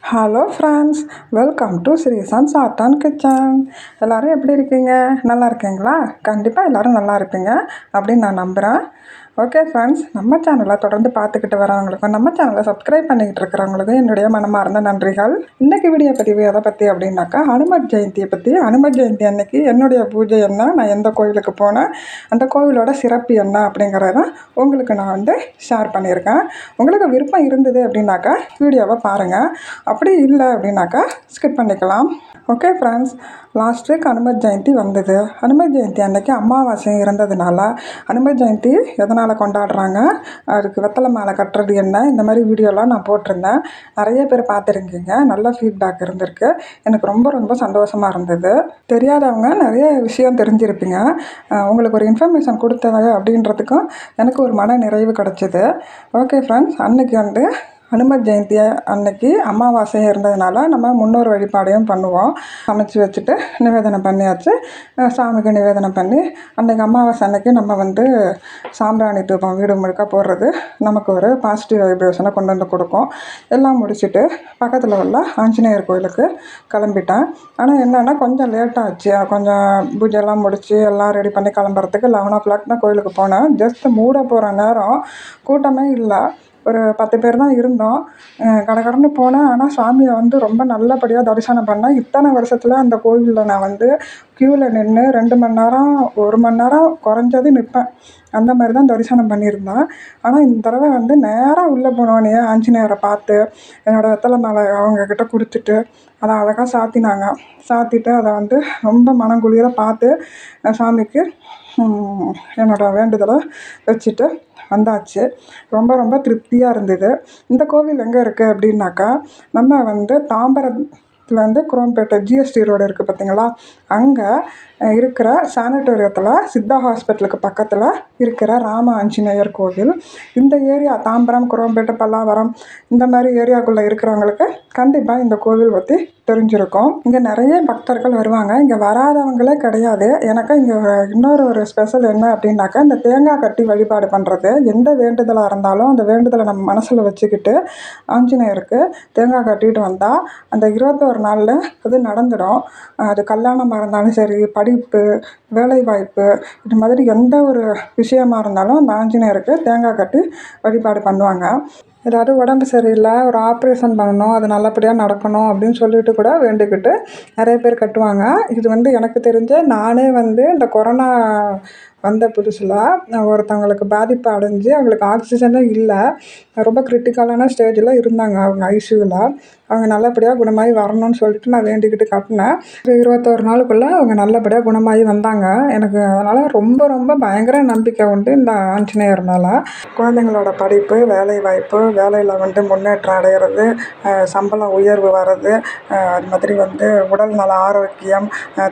Hello friends, welcome to Sreesanth art and kitchen. எல்லோரும் எப்படி இருக்கீங்க? நல்லா இருக்கீங்களா? கண்டிப்பாக எல்லோரும் நல்லா இருப்பீங்க அப்படின்னு நான் நம்புகிறேன். ஓகே ஃப்ரெண்ட்ஸ், நம்ம சேனலை தொடர்ந்து பார்த்துக்கிட்டு வரவங்களுக்கும் நம்ம சேனலை சப்ஸ்கிரைப் பண்ணிக்கிட்டு இருக்கிறவங்களுக்கும் என்னுடைய மனமார்ந்த நன்றிகள். இன்றைக்கி வீடியோ பதிவு எதை பற்றி அப்படின்னாக்கா, ஹனுமத் ஜெயந்தியை பற்றி. ஹனுமத் ஜெயந்தி அன்னைக்கு என்னுடைய பூஜை என்ன, நான் எந்த கோவிலுக்கு போனேன், அந்த கோவிலோட சிறப்பு என்ன அப்படிங்கிறத உங்களுக்கு நான் ஷேர் பண்ணியிருக்கேன். உங்களுக்கு விருப்பம் இருந்தது அப்படின்னாக்கா வீடியோவை பாருங்கள், அப்படி இல்லை அப்படின்னாக்கா ஸ்கிப் பண்ணிக்கலாம். Okay friends, last week Hanumat Jayanti வந்தது. ஹனுமத் ஜெயந்தி அன்றைக்கி அமாவாசை இருந்ததுனால ஹனுமத் ஜெயந்தி எதனால் கொண்டாடுறாங்க, அதுக்கு வெத்தலை மாலை கட்டுறது என்ன, இந்த மாதிரி வீடியோலாம் நான் போட்டிருந்தேன். நிறைய பேர் பார்த்துருக்கீங்க, நல்ல ஃபீட்பேக் இருந்திருக்கு. எனக்கு ரொம்ப ரொம்ப சந்தோஷமாக இருந்தது. தெரியாதவங்க நிறைய விஷயம் தெரிஞ்சிருப்பீங்க. உங்களுக்கு ஒரு இன்ஃபர்மேஷன் கொடுத்தது அப்படின்றதுக்கும் எனக்கு ஒரு மன நிறைவு கிடச்சிது. ஓகே ஃப்ரெண்ட்ஸ், அன்றைக்கி ஹனுமத் ஜெயந்தி அன்னைக்கு அமாவாசை இருந்ததுனால நம்ம முன்னோர் வழிபாடையும் பண்ணுவோம். சமைச்சி வச்சுட்டு நிவேதனம் பண்ணியாச்சு. சாமிக்கு நிவேதனம் பண்ணி அன்றைக்கி அமாவாசை அன்னைக்கு நம்ம சாம்பிராணி தூபம் வீடு முழுக்க போடுறது நமக்கு ஒரு பாசிட்டிவ் வைப்ரேஷனை கொண்டு வந்து கொடுக்கும். எல்லாம் முடிச்சுட்டு பக்கத்தில் உள்ள ஆஞ்சநேயர் கோயிலுக்கு கிளம்பிட்டேன். ஆனால் என்னென்னா கொஞ்சம் லேட்டாச்சு. கொஞ்சம் பூஜைலாம் முடித்து எல்லாம் ரெடி பண்ணி கிளம்புறதுக்கு 11 o'clock தான் கோயிலுக்கு போனேன். ஜஸ்ட் மூட போகிற நேரம் கூட்டமே இல்லை, ஒரு 10 பேர் தான் இருந்தோம். கடகடன்னு போனேன். ஆனால் சாமியை ரொம்ப நல்லபடியாக தரிசனம் பண்ணேன். இத்தனை வருஷத்தில் அந்த கோவிலில் நான் க்யூவில் நின்று 2 மணி நேரம் 1 மணி நேரம் குறைஞ்சது நிற்பேன். அந்த மாதிரி தான் தரிசனம் பண்ணியிருந்தேன். ஆனால் இந்த தடவை நேராக உள்ளே போனோடனே ஆஞ்சநேயரை பார்த்து என்னோடய வெத்தலை மாலை அவங்கக்கிட்ட கொடுத்துட்டு அதை அழகாக சாத்தினாங்க. சாத்திட்டு அதை ரொம்ப மனங்குளிர பார்த்து சாமிக்கு என்னோடய வேண்டுதலை வச்சுட்டு வந்தாச்சு. ரொம்ப ரொம்ப திருப்தியாக இருந்தது. இந்த கோவில் எங்கே இருக்குது அப்படின்னாக்கா, நம்ம தாம்பரத்துலேருந்து குரோம்பேட்டை ஜிஎஸ்டி ரோடு இருக்குது பார்த்தீங்களா, அங்கே இருக்கிற சானிட்டோரியத்தில் சித்தா ஹாஸ்பிட்டலுக்கு பக்கத்தில் இருக்கிற ராம ஆஞ்சநேயர் கோவில். இந்த ஏரியா தாம்பரம், குரோம்பேட்டை, பல்லாவரம் இந்த மாதிரி ஏரியாக்குள்ளே இருக்கிறவங்களுக்கு கண்டிப்பாக இந்த கோவில் பற்றி தெரிஞ்சிருக்கும். இங்கே நிறைய பக்தர்கள் வருவாங்க. இங்கே வராதவங்களே கிடையாது. எனக்கு இங்கே இன்னொரு ஸ்பெஷல் என்ன அப்படின்னாக்கா, இந்த தேங்காய் கட்டி வழிபாடு பண்ணுறது. எந்த வேண்டுதலாக இருந்தாலும் அந்த வேண்டுதலை நம்ம மனசில் வச்சுக்கிட்டு ஆஞ்சநேயருக்கு தேங்காய் கட்டிட்டு வந்தால் அந்த 21 நாளில் அது நடந்துடும். அது கல்யாணமாக இருந்தாலும் சரி, படிப்பு, வேலைவாய்ப்பு, இது மாதிரி எந்த ஒரு விஷயமா இருந்தாலும் அந்த ஆஞ்சநேயருக்கு தேங்காய் கட்டி வழிபாடு பண்ணுவாங்க. ஏதாவது உடம்பு சரியில்லை, ஒரு ஆப்ரேஷன் பண்ணணும், அது நல்லபடியாக நடக்கணும் அப்படின்னு சொல்லிட்டு கூட வேண்டிக்கிட்டு நிறைய பேர் கட்டுவாங்க. இது எனக்கு தெரிஞ்ச நானே இந்த கொரோனா வந்த புதுசில் ஒருத்தவங்களுக்கு பாதிப்பு அடைஞ்சு அவங்களுக்கு ஆக்சிஜனே இல்லை, ரொம்ப கிரிட்டிக்கலான ஸ்டேஜில் இருந்தாங்க. அவங்க ஐசியூவில் அவங்க நல்லபடியாக குணமாகி வரணும்னு சொல்லிட்டு நான் வேண்டிக்கிட்டு கட்டினேன். 21 நாளுக்குள்ளே அவங்க நல்லபடியாக குணமாகி வந்தாங்க. எனக்கு அதனால் ரொம்ப ரொம்ப பயங்கர நம்பிக்கை உண்டு இந்த ஆஞ்சநேயர் மேலே. குழந்தைங்களோட படிப்பு, வேலைவாய்ப்பு, வேலையில் முன்னேற்றம் அடைகிறது, சம்பளம் உயர்வு வர்றது, அது மாதிரி உடல் நல ஆரோக்கியம்,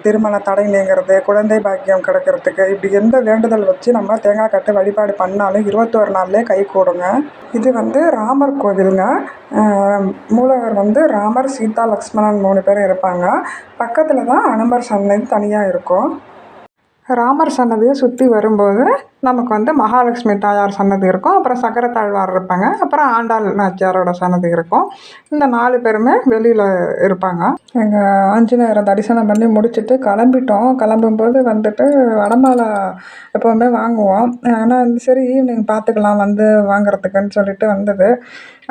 திருமண தடை நீங்கிறது, குழந்தை பாக்கியம் கிடைக்கிறதுக்கு, இப்படி எந்த வேண்டுதல் வச்சு நம்ம தேங்காய் கட்டு வழிபாடு பண்ணாலும் 21 நாள்லேயே கை கூடுங்க. இது ராமர் கோவிலுங்க. மூலவர் ராமர், சீதா, லக்ஷ்மணன் 3 பேரும் இருப்பாங்க. பக்கத்தில் தான் அனுமர் சன்னதி தனியாக இருக்கும். ராமர் சன்னதியை சுற்றி வரும்போது நமக்கு மகாலட்சுமி தாயார் சன்னதி இருக்கும், அப்புறம் சக்கரத்தாழ்வார் இருப்பாங்க, அப்புறம் ஆண்டாள் நாச்சியாரோட சன்னதி இருக்கும். இந்த 4 பேருமே வெளியில் இருப்பாங்க. எங்கள் ஆஞ்சநேயரை தரிசனம் பண்ணி முடிச்சுட்டு கிளம்பிட்டோம். கிளம்பும்போது வடமாலை எப்போவுமே வாங்குவோம். ஆனால் சரி ஈவினிங் பார்த்துக்கலாம் வாங்குறதுக்குன்னு சொல்லிட்டு வந்தது.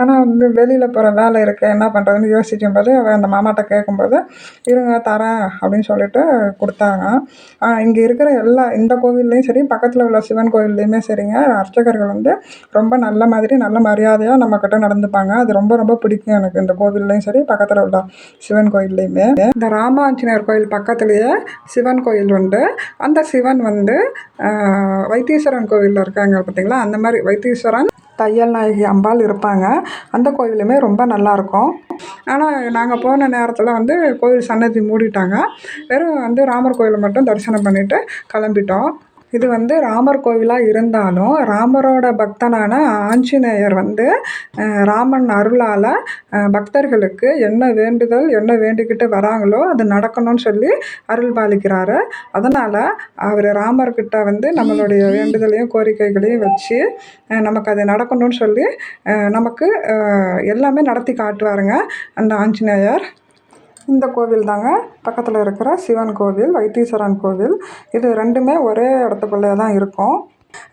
ஆனால் வெளியில் போகிற வேலை இருக்குது, என்ன பண்ணுறதுன்னு யோசிக்கும்போது அந்த மாமாட்ட கேட்கும்போது இருங்க தரேன் அப்படின்னு சொல்லிட்டு கொடுத்தாங்க. இங்கே இருக்கிற இந்த கோவில்லையும் சரி, பக்கத்தில் உள்ள சிவன் கோவில்லையுமே சரிங்க, அர்ச்சகர்கள் ரொம்ப நல்ல மாதிரி நல்ல மரியாதையாக நம்மக்கிட்ட நடந்துப்பாங்க. அது ரொம்ப ரொம்ப பிடிக்கும் எனக்கு. இந்த கோவில்லையும் சரி, பக்கத்தில் உள்ள சிவன் கோயில்லையுமே. இந்த ராமாஞ்சநேயர் கோயில் பக்கத்துலேயே சிவன் கோயில் உண்டு. அந்த சிவன் வைத்தீஸ்வரன் கோவிலில் இருக்காங்க பார்த்தீங்களா, அந்த மாதிரி வைத்தீஸ்வரன், தையல் நாயகி அம்பாள் இருப்பாங்க. அந்த கோவிலுமே ரொம்ப நல்லாயிருக்கும். ஆனால் நாங்கள் போன நேரத்தில் கோவில் சன்னதி மூடிட்டாங்க. வெறும் ராமர் கோயிலை மட்டும் தரிசனம் பண்ணிவிட்டு கிளம்பிட்டோம். இது வந்து ராமர் கோவிலாக இருந்தாலும் ராமரோட பக்தனான ஆஞ்சநேயர் வந்து ராமன் அருளால் பக்தர்களுக்கு என்ன வேண்டுதல் என்ன வேண்டிக்கிட்டு வராங்களோ அது நடக்கணும்னு சொல்லி அருள் பாலிக்கிறாரு. அதனால் அவர் ராமர்கிட்ட வந்து நம்மளுடைய வேண்டுதலையும் கோரிக்கைகளையும் வச்சு நமக்கு அது நடக்கணும்னு சொல்லி நமக்கு எல்லாமே நடத்தி காட்டுவாருங்க அந்த ஆஞ்சநேயர். இந்த கோவில் தாங்க பக்கத்தில் இருக்கிற சிவன் கோவில், வைத்தீஸ்வரன் கோவில். இது ரெண்டுமே ஒரே இடத்துக்குள்ளே தான் இருக்கும்.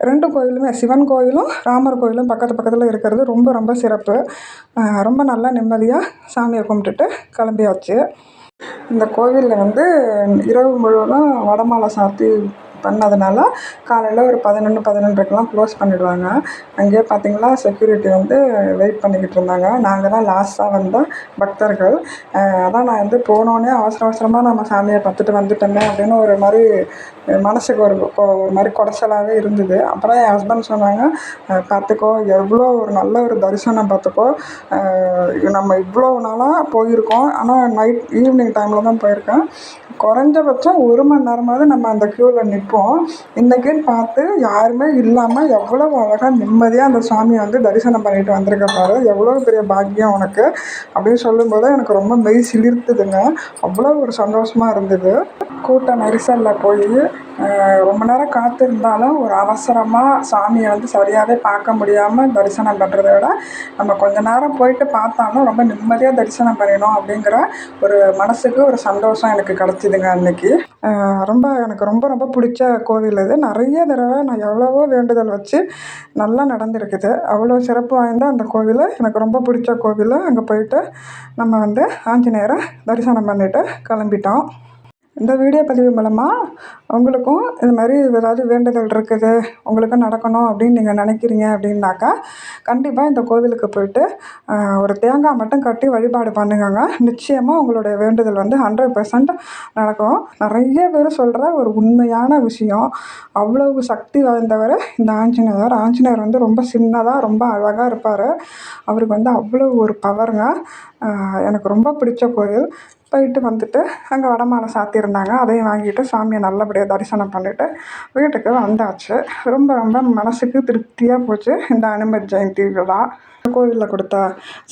2 கோவிலுமே சிவன் கோவிலும் ராமர் கோவிலும் பக்கத்தில் இருக்கிறது ரொம்ப ரொம்ப சிறப்பு. ரொம்ப நல்லா நிம்மதியாக சாமியை கும்பிட்டுட்டு கிளம்பியாச்சு. இந்த கோவிலில் வந்து இரவு முழுவதும் வடமாலை சாத்தி பண்ணதுனால காலையில் ஒரு 11-11:30க்கெலாம் க்ளோஸ் பண்ணிவிடுவாங்க. அங்கேயே பார்த்திங்களா செக்யூரிட்டி வந்து வெயிட் பண்ணிக்கிட்டு இருந்தாங்க. நாங்கள் தான் லாஸ்ட்டாக வந்த பக்தர்கள். அதான் நான் வந்து போனோடனே அவசரமாக நம்ம சாமியை பார்த்துட்டு வந்துட்டோமே அப்படின்னு ஒரு மாதிரி மனசுக்கு ஒரு மாதிரி குடைச்சலாகவே இருந்தது. அப்புறம் என் ஹஸ்பண்ட் சொன்னாங்க, பார்த்துக்கோ எவ்வளோ ஒரு நல்ல ஒரு தரிசனம் பார்த்துக்கோ, நம்ம இவ்வளோ நாளாக போயிருக்கோம், ஆனால் ஈவினிங் டைமில் தான் போயிருக்கேன். குறைஞ்சபட்சம் 1 மணி நேரமாவது நம்ம அந்த க்யூவில் நிற்போம். இன்றைக்கின்னு பார்த்து யாருமே இல்லாமல் எவ்வளோ அழகாக நிம்மதியாக அந்த சாமியை வந்து தரிசனம் பண்ணிட்டு வந்திருக்க பாரு, எவ்வளோ பெரிய பாக்கியம் உனக்கு அப்படின்னு சொல்லும்போது எனக்கு ரொம்ப மெய் சிலிர்த்துதுங்க. அவ்வளோ ஒரு சந்தோஷமாக இருந்தது. கூட்ட நெரிசலில் போய் ரொம்ப நேரம் காத்திருந்தாலும் ஒரு அவசரமாக சாமியை வந்து சரியாகவே பார்க்க முடியாமல் தரிசனம் பண்ணுறத விட நம்ம கொஞ்ச நேரம் போயிட்டு பார்த்தாலும் ரொம்ப நிம்மதியாக தரிசனம் பண்ணிடணும் அப்படிங்கிற ஒரு மனசுக்கு ஒரு சந்தோஷம் எனக்கு கிடச்சிதுங்க அன்றைக்கி. எனக்கு ரொம்ப ரொம்ப பிடிச்ச கோவில் இது. நிறைய தடவை நான் எவ்வளவோ வேண்டுதல் வச்சு நல்லா நடந்திருக்குது. அவ்வளோ சிறப்பு வாய்ந்த அந்த கோவில் எனக்கு ரொம்ப பிடிச்ச கோவில். அங்கே போயிட்டு நம்ம வந்து ஆஞ்சநேயரை தரிசனம் பண்ணிவிட்டு கிளம்பிட்டோம். இந்த வீடியோ பதிவு மூலமாக உங்களுக்கும் இது மாதிரி ஏதாவது வேண்டுதல் இருக்குது, உங்களுக்கும் நடக்கணும் அப்படின்னு நீங்கள் நினைக்கிறீங்க அப்படின்னாக்கா கண்டிப்பாக இந்த கோவிலுக்கு போயிட்டு ஒரு தேங்காய் மட்டும் கட்டி வழிபாடு பண்ணுங்கங்க. நிச்சயமாக உங்களுடைய வேண்டுதல் வந்து 100% நடக்கும். நிறைய பேர் சொல்கிற ஒரு உண்மையான விஷயம். அவ்வளவு சக்தி வாய்ந்தவர் இந்த ஆஞ்சநேயர். ஆஞ்சநேயர் வந்து ரொம்ப சின்னதாக ரொம்ப அழகாக இருப்பார். அவருக்கு வந்து அவ்வளோ ஒரு பவருங்க. எனக்கு ரொம்ப பிடிச்ச கோவில். போயிட்டு வந்துட்டு அங்கே வடமாலை சாத்தியிருந்தாங்க. அதையும் வாங்கிட்டு சாமியை நல்லபடியாக தரிசனம் பண்ணிவிட்டு வீட்டுக்கு வந்தாச்சு. ரொம்ப ரொம்ப மனசுக்கு திருப்தியாக போச்சு இந்த அனுமன் ஜெயந்தி விழா. கோவிலில் கொடுத்த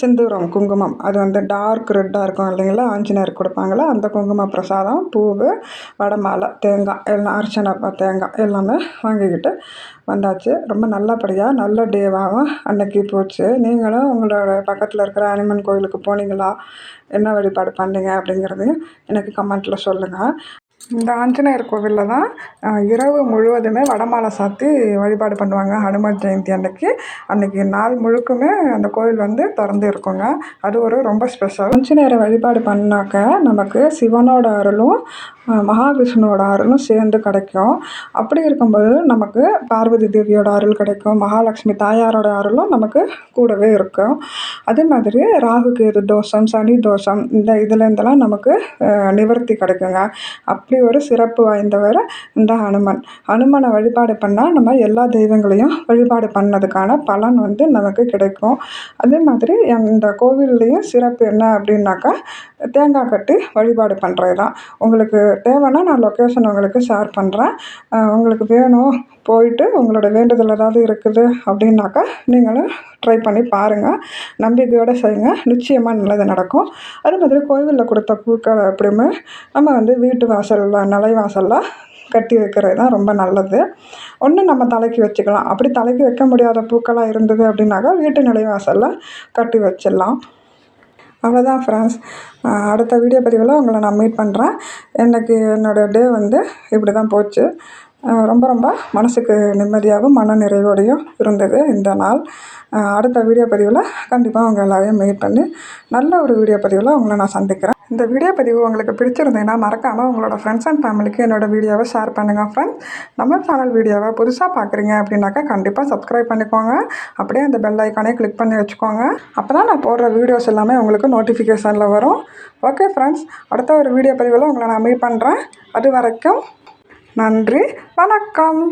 செந்தூரம் குங்குமம் அது வந்து டார்க் ரெட்டாக இருக்கும் இல்லைங்களா, ஆஞ்சநேயருக்கு கொடுப்பாங்களா அந்த குங்கும பிரசாதம், பூவு, வடமாலை, தேங்காய் எல்லாம் அர்ச்சனை தேங்காய் எல்லாமே வாங்கிக்கிட்டு வந்தாச்சு. ரொம்ப நல்லபடியாக நல்ல டேவாகவும் அன்னைக்கு போச்சு. நீங்களும் உங்களோட பக்கத்தில் இருக்கிற அனுமன் கோவிலுக்கு போனீங்களா, என்ன வழிபாடு பண்ணீங்க அப்படிங்கிறதையும் எனக்கு கமெண்ட்டில் சொல்லுங்கள். இந்த ஆஞ்சநேயர் கோவிலில் தான் இரவு முழுவதுமே வடமாலை சாத்தி வழிபாடு பண்ணுவாங்க ஹனுமன் ஜெயந்தி அன்னைக்கு நாள் முழுக்குமே அந்த கோவில் வந்து திறந்து இருக்குங்க. அது ஒரு ரொம்ப ஸ்பெஷல். ஆஞ்சநேயரை வழிபாடு பண்ணாக்க நமக்கு சிவனோட அருளும் மகாவிஷ்ணுவோட அருளும் சேர்ந்து கிடைக்கும். அப்படி இருக்கும்போது நமக்கு பார்வதி தேவியோட அருள் கிடைக்கும், மகாலட்சுமி தாயாரோட அருளும் நமக்கு கூடவே இருக்கும். அதே மாதிரி ராகு கேது தோஷம், சனி தோஷம் இந்த இதுலேருந்தெல்லாம் நமக்கு நிவர்த்தி கிடைக்குங்க. அப்படி ஒரு சிறப்பு வாய்ந்தவர் இந்த ஹனுமனை வழிபாடு பண்ணால் நம்ம எல்லா தெய்வங்களையும் வழிபாடு பண்ணதுக்கான பலன் வந்து நமக்கு கிடைக்கும். அதே மாதிரி இந்த கோவில்லையும் சிறப்பு என்ன அப்படின்னாக்கா தேங்காய் கட்டி வழிபாடு பண்ணுறது தான். உங்களுக்கு தேவைன்னா நான் லொக்கேஷன் உங்களுக்கு ஷேர் பண்ணுறேன். உங்களுக்கு வேணும் போயிட்டு உங்களோட வேண்டுதல் ஏதாவது இருக்குது அப்படின்னாக்கா நீங்களும் ட்ரை பண்ணி பாருங்கள். நம்பிக்கையோடு செய்யுங்க, நிச்சயமாக நல்லது நடக்கும். அதே மாதிரி கோவிலில் கொடுத்த பூக்களை எப்படியுமே நம்ம வந்து வீட்டு வாசலில் நிலைவாசலில் கட்டி வைக்கிறது தான் ரொம்ப நல்லது. ஒன்று நம்ம தலைக்கு வச்சுக்கலாம். அப்படி தலைக்கு வைக்க முடியாத பூக்களாக இருந்தது அப்படின்னாக்கா வீட்டு நிலைவாசலில் கட்டி வச்சிடலாம். அவ்வளோதான் ஃப்ரெண்ட்ஸ். அடுத்த வீடியோ பதிவில் உங்களை நான் மீட் பண்ணுறேன். எனக்கு என்னோடய டே வந்து இப்படி தான் போச்சு. ரொம்ப ரொம்ப மனசுக்கு நிம்மதியாகவும் மன நிறைவோடையும் இருந்தது இந்த நாள். அடுத்த வீடியோ பதிவில் கண்டிப்பாக உங்கள் எல்லாரையும் மீட் பண்ணி நல்ல ஒரு வீடியோ பதிவில் உங்களை நான் சந்திக்கிறேன். இந்த வீடியோ பதிவு உங்களுக்கு பிடிச்சிருந்தேன்னா மறக்காமல் உங்களோட ஃப்ரெண்ட்ஸ் அண்ட் ஃபேமிலிக்கு என்னோடய வீடியோவை ஷேர் பண்ணுங்கள் ஃப்ரெண்ட்ஸ். நம்ம சேனல் வீடியோவை புதுசாக பார்க்குறீங்க அப்படின்னாக்கா கண்டிப்பாக சப்ஸ்கிரைப் பண்ணிக்கோங்க. அப்படியே அந்த பெல் ஐக்கானே கிளிக் பண்ணி வச்சுக்கோங்க. அப்போ தான் நான் போடுற வீடியோஸ் எல்லாமே உங்களுக்கு நோட்டிஃபிகேஷனில் வரும். ஓகே ஃப்ரெண்ட்ஸ், அடுத்த ஒரு வீடியோ பதிவில் உங்களை நான் மீட் பண்ணுறேன். அது வரைக்கும் நன்றி, வணக்கம்.